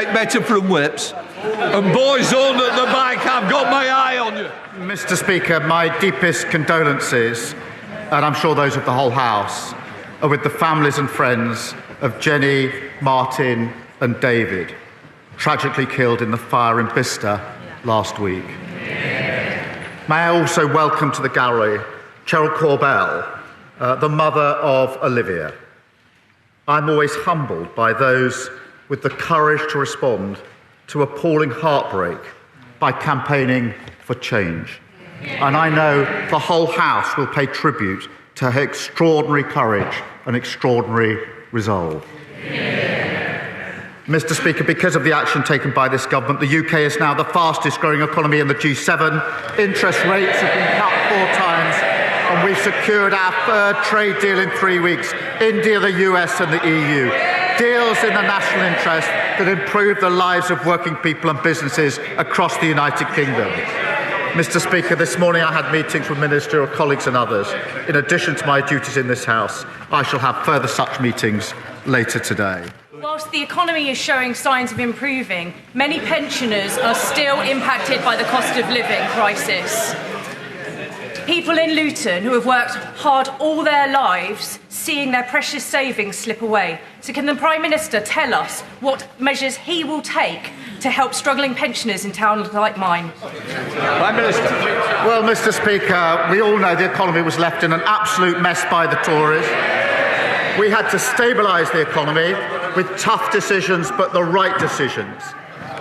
expect better from whips. And boys on at the back, I've got my eye on you. Mr. Speaker, my deepest condolences, and I'm sure those of the whole House, are with the families and friends of Jenny, Martin and David, tragically killed in the fire in Bicester last week. May I also welcome to the gallery Cheryl Corbell, the mother of Olivia. I'm always humbled by those with the courage to respond to appalling heartbreak by campaigning for change. And I know the whole House will pay tribute to her extraordinary courage and extraordinary resolve. Mr. Speaker, because of the action taken by this government, the UK is now the fastest growing economy in the G7. Interest rates have been cut 4 times, and we've secured our 3rd trade deal in 3 weeks. India, the US and the EU. Deals in the national interest that improve the lives of working people and businesses across the United Kingdom. Mr. Speaker, this morning I had meetings with ministerial colleagues and others. In addition to my duties in this House, I shall have further such meetings later today. Whilst the economy is showing signs of improving, many pensioners are still impacted by the cost of living crisis. People in Luton who have worked hard all their lives, seeing their precious savings slip away. So can the Prime Minister tell us what measures he will take to help struggling pensioners in towns like mine? Prime Minister. Well, Mr. Speaker, we all know the economy was left in an absolute mess by the Tories. We had to stabilise the economy with tough decisions, but the right decisions.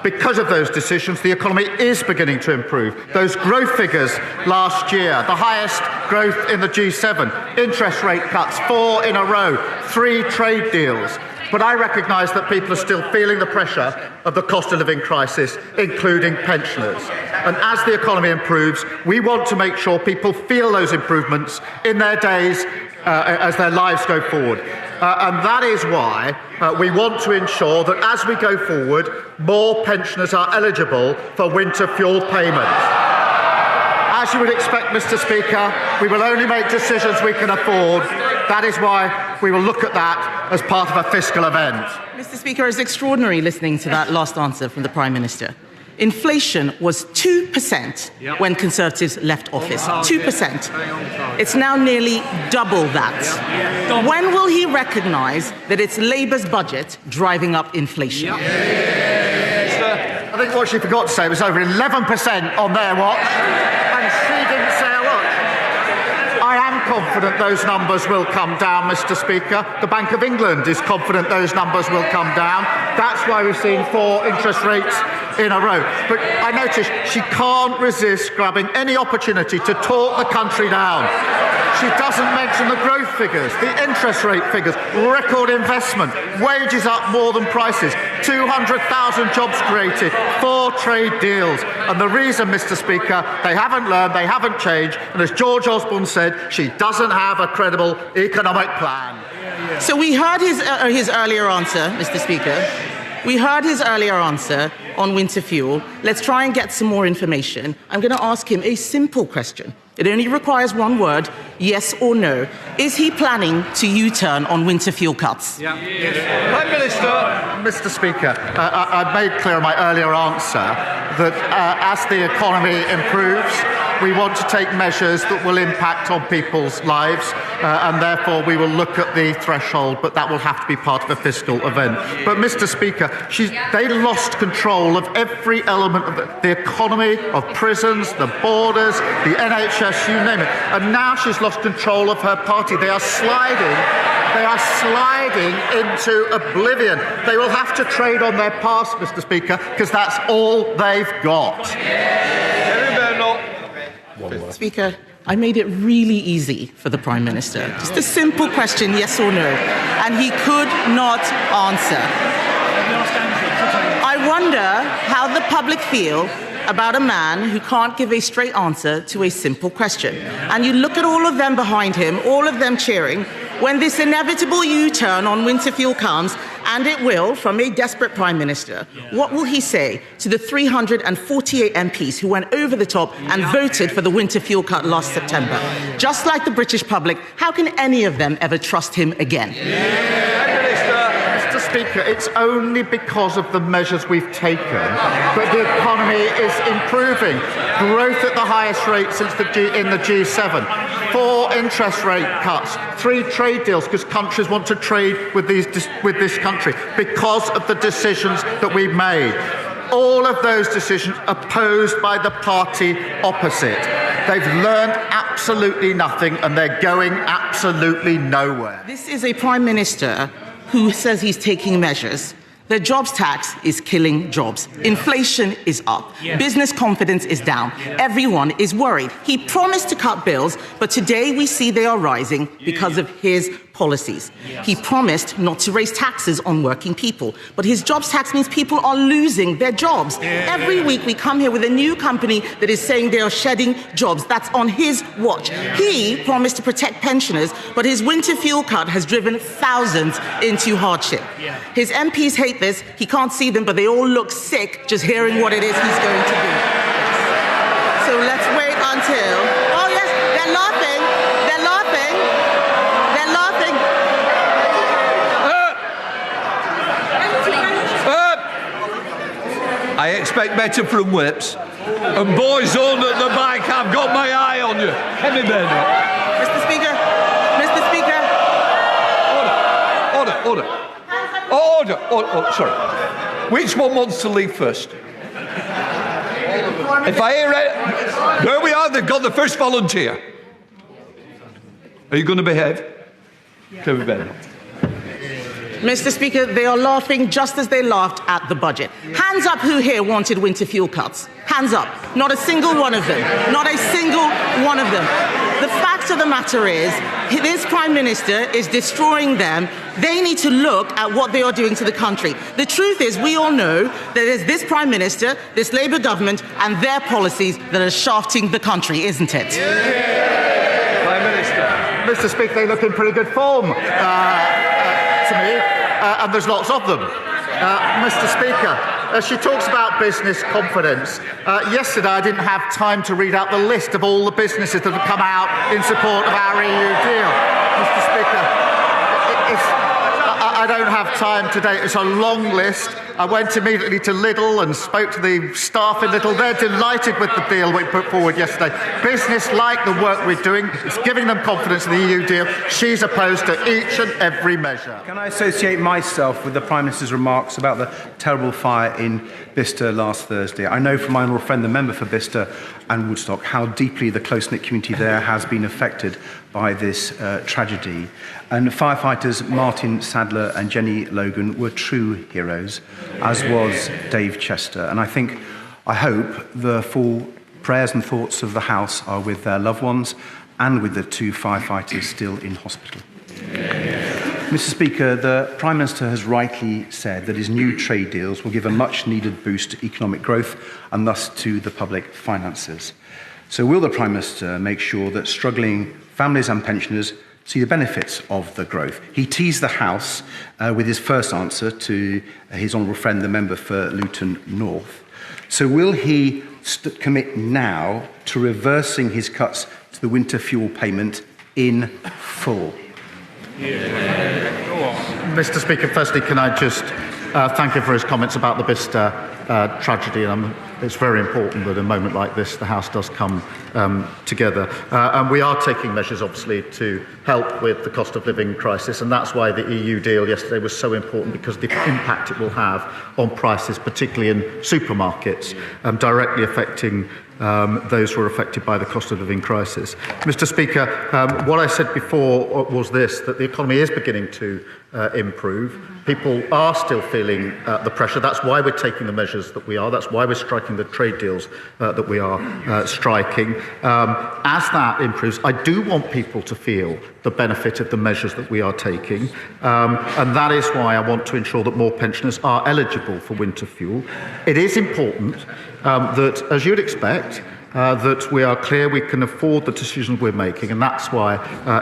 Because of those decisions, the economy is beginning to improve. Those growth figures last year, the highest growth in the G7, interest rate cuts 4 in a row, 3 trade deals. But I recognise that people are still feeling the pressure of the cost of living crisis, including pensioners. And as the economy improves, we want to make sure people feel those improvements in their days as their lives go forward. And that is why we want to ensure that as we go forward, more pensioners are eligible for winter fuel payments. As you would expect, Mr. Speaker, we will only make decisions we can afford. That is why we will look at that as part of a fiscal event. Mr. Speaker, it's extraordinary listening to that last answer from the Prime Minister. Inflation was 2% when Conservatives left office. 2%. It's now nearly double that. When will he recognise that it's Labour's budget driving up inflation? I think what she forgot to say was over 11% on their watch, and she didn't say a lot. I am confident those numbers will come down, Mr. Speaker. The Bank of England is confident those numbers will come down. That's why we've seen 4 interest rates in a row. But I notice she can't resist grabbing any opportunity to talk the country down. She doesn't mention the growth figures, the interest rate figures, record investment, wages up more than prices, 200,000 jobs created, 4 trade deals. And the reason, Mr. Speaker, they haven't learned, they haven't changed, and as George Osborne said, she doesn't have a credible economic plan. So we heard his earlier answer, Mr. Speaker. We heard his earlier answer on winter fuel. Let's try and get some more information. I'm going to ask him a simple question. It only requires one word, yes or no. Is he planning to U-turn on winter fuel cuts? Yes. Prime Minister. Mr. Speaker, I made clear in my earlier answer that as the economy improves, we want to take measures that will impact on people's lives, and therefore we will look at the threshold, but that will have to be part of a fiscal event. But, Mr. Speaker, they lost control of every element of the economy, of prisons, the borders, the NHS, you name it. And now she's lost control of her party. They are sliding into oblivion. They will have to trade on their past, Mr. Speaker, because that's all they've got. Speaker, I made it really easy for the Prime Minister. Just a simple question, yes or no. And he could not answer. I wonder how the public feel about a man who can't give a straight answer to a simple question. And you look at all of them behind him, all of them cheering, when this inevitable U-turn on winter fuel comes, and it will, from a desperate Prime Minister, what will he say to the 348 MPs who went over the top and voted for the winter fuel cut last September? Just like the British public, how can any of them ever trust him again? Mr. Speaker, it's only because of the measures we've taken that the economy is improving. Growth at the highest rate in the G7. 4 interest rate cuts. 3 trade deals because countries want to trade with this country because of the decisions that we've made. All of those decisions opposed by the party opposite. They've learned absolutely nothing and they're going absolutely nowhere. This is a Prime Minister who says he's taking measures. The jobs tax is killing jobs. Inflation is up. Yes. Business confidence is down. Yes. Everyone is worried. He promised to cut bills, but today we see they are rising because of his policies. Yes. He promised not to raise taxes on working people, but his jobs tax means people are losing their jobs. Yeah. Every week we come here with a new company that is saying they are shedding jobs. That's on his watch. Yeah. He promised to protect pensioners, but his winter fuel cut has driven thousands into hardship. Yeah. His MPs hate this. He can't see them, but they all look sick just hearing what it is he's going to do. So let's wait until... Oh, yes, they're laughing. They're laughing. They're laughing. I expect better from whips. And boys on at the back, I've got my eye on you. Heavy Bennett. Mr. Speaker. Mr. Speaker. Order. Order. Sorry. Which one wants to leave first? If I hear it, there we are. They've got the first volunteer. Are you going to behave? Heavy Bennett. Mr. Speaker, they are laughing just as they laughed at the budget. Hands up who here wanted winter fuel cuts. Hands up. Not a single one of them. Not a single one of them. The fact of the matter is, this Prime Minister is destroying them. They need to look at what they are doing to the country. The truth is, we all know that it's this Prime Minister, this Labour government, and their policies that are shafting the country, isn't it? Yeah. Prime Minister. Mr. Speaker, they look in pretty good form to me, and there's lots of them. Mr. Speaker, she talks about business confidence. Yesterday I didn't have time to read out the list of all the businesses that have come out in support of our EU deal. Mr. Speaker, I don't have time today. It's a long list. I went immediately to Lidl and spoke to the staff in Lidl. They're delighted with the deal we put forward yesterday. Business like the work we're doing. It's giving them confidence in the EU deal. She's opposed to each and every measure. Can I associate myself with the Prime Minister's remarks about the terrible fire in Bicester last Thursday? I know from my honourable friend, the member for Bicester and Woodstock, how deeply the close-knit community there has been affected by this tragedy. And firefighters Martin Sadler and Jenny Logan were true heroes, as was Dave Chester. And I hope the full prayers and thoughts of the House are with their loved ones and with the 2 firefighters still in hospital. Mr. Speaker, the Prime Minister has rightly said that his new trade deals will give a much-needed boost to economic growth and thus to the public finances. So will the Prime Minister make sure that struggling families and pensioners see the benefits of the growth? He teased the House with his first answer to his honourable friend, the member for Luton North. So will he commit now to reversing his cuts to the winter fuel payment in full? Mr. Speaker, firstly, can I just thank him for his comments about the Bicester tragedy. And it's very important that in a moment like this, the House does come together. And we are taking measures, obviously, to help with the cost of living crisis. And that's why the EU deal yesterday was so important, because the impact it will have on prices, particularly in supermarkets, directly affecting those who are affected by the cost of living crisis. Mr. Speaker, what I said before was this, that the economy is beginning to improve. People are still feeling the pressure. That's why we're taking the measures that we are. That's why we're striking the trade deals that we are striking. As that improves, I do want people to feel the benefit of the measures that we are taking. And that is why I want to ensure that more pensioners are eligible for winter fuel. It is important that, as you'd expect, that we are clear we can afford the decisions we're making, and that's why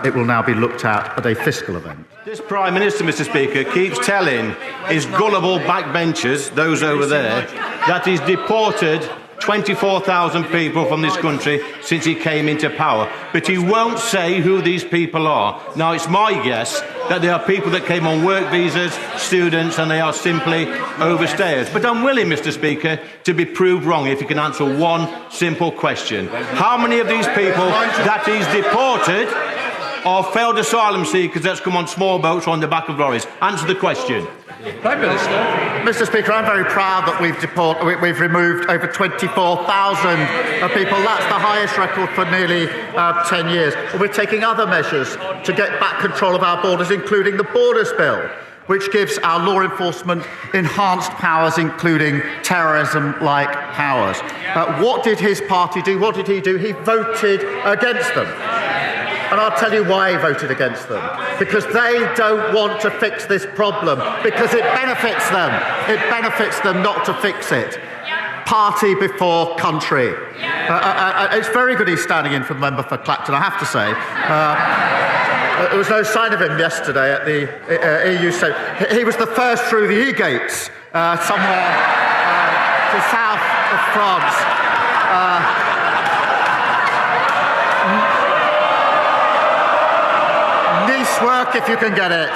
it will now be looked at a fiscal event. This Prime Minister, Mr. Speaker, keeps telling his gullible backbenchers, those over there, that he's deported 24,000 people from this country since he came into power. But he won't say who these people are. Now, it's my guess that there are people that came on work visas, students, and they are simply overstayers. But I'm willing, Mr. Speaker, to be proved wrong if you can answer one simple question. How many of these people that he's deported or failed asylum seekers that's come on small boats or on the back of lorries? Answer the question. Prime Minister. Mr. Speaker, I'm very proud that we've removed over 24,000 people. That's the highest record for nearly 10 years. We're taking other measures to get back control of our borders, including the Borders Bill, which gives our law enforcement enhanced powers, including terrorism-like powers. What did his party do? What did he do? He voted against them. And I'll tell you why he voted against them. Because they don't want to fix this problem. Because it benefits them. It benefits them not to fix it. Party before country. It's very good he's standing in for the member for Clacton, I have to say. There was no sign of him yesterday at the EU. So he was the first through the E-gates somewhere to south of France. Nice work if you can get it.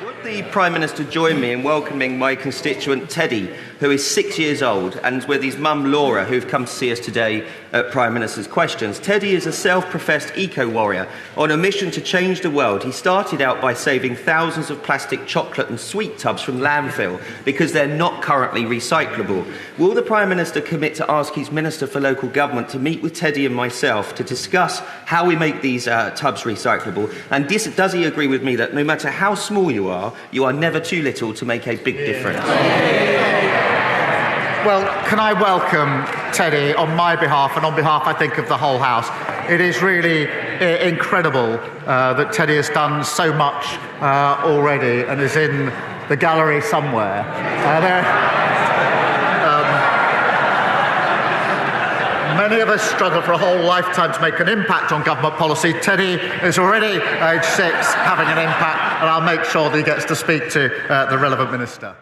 Would the Prime Minister join me in welcoming my constituent Teddy, who is 6 years old, and with his mum Laura, who've come to see us today at Prime Minister's Questions. Teddy is a self-professed eco-warrior on a mission to change the world. He started out by saving thousands of plastic chocolate and sweet tubs from landfill because they're not currently recyclable. Will the Prime Minister commit to ask his Minister for Local Government to meet with Teddy and myself to discuss how we make these tubs recyclable? And does he agree with me that no matter how small you are never too little to make a big difference? Well, can I welcome Teddy on my behalf and on behalf, I think, of the whole House. It is really incredible that Teddy has done so much already and is in the gallery somewhere. Many of us struggle for a whole lifetime to make an impact on government policy. Teddy is already age 6, having an impact, and I'll make sure that he gets to speak to the relevant minister.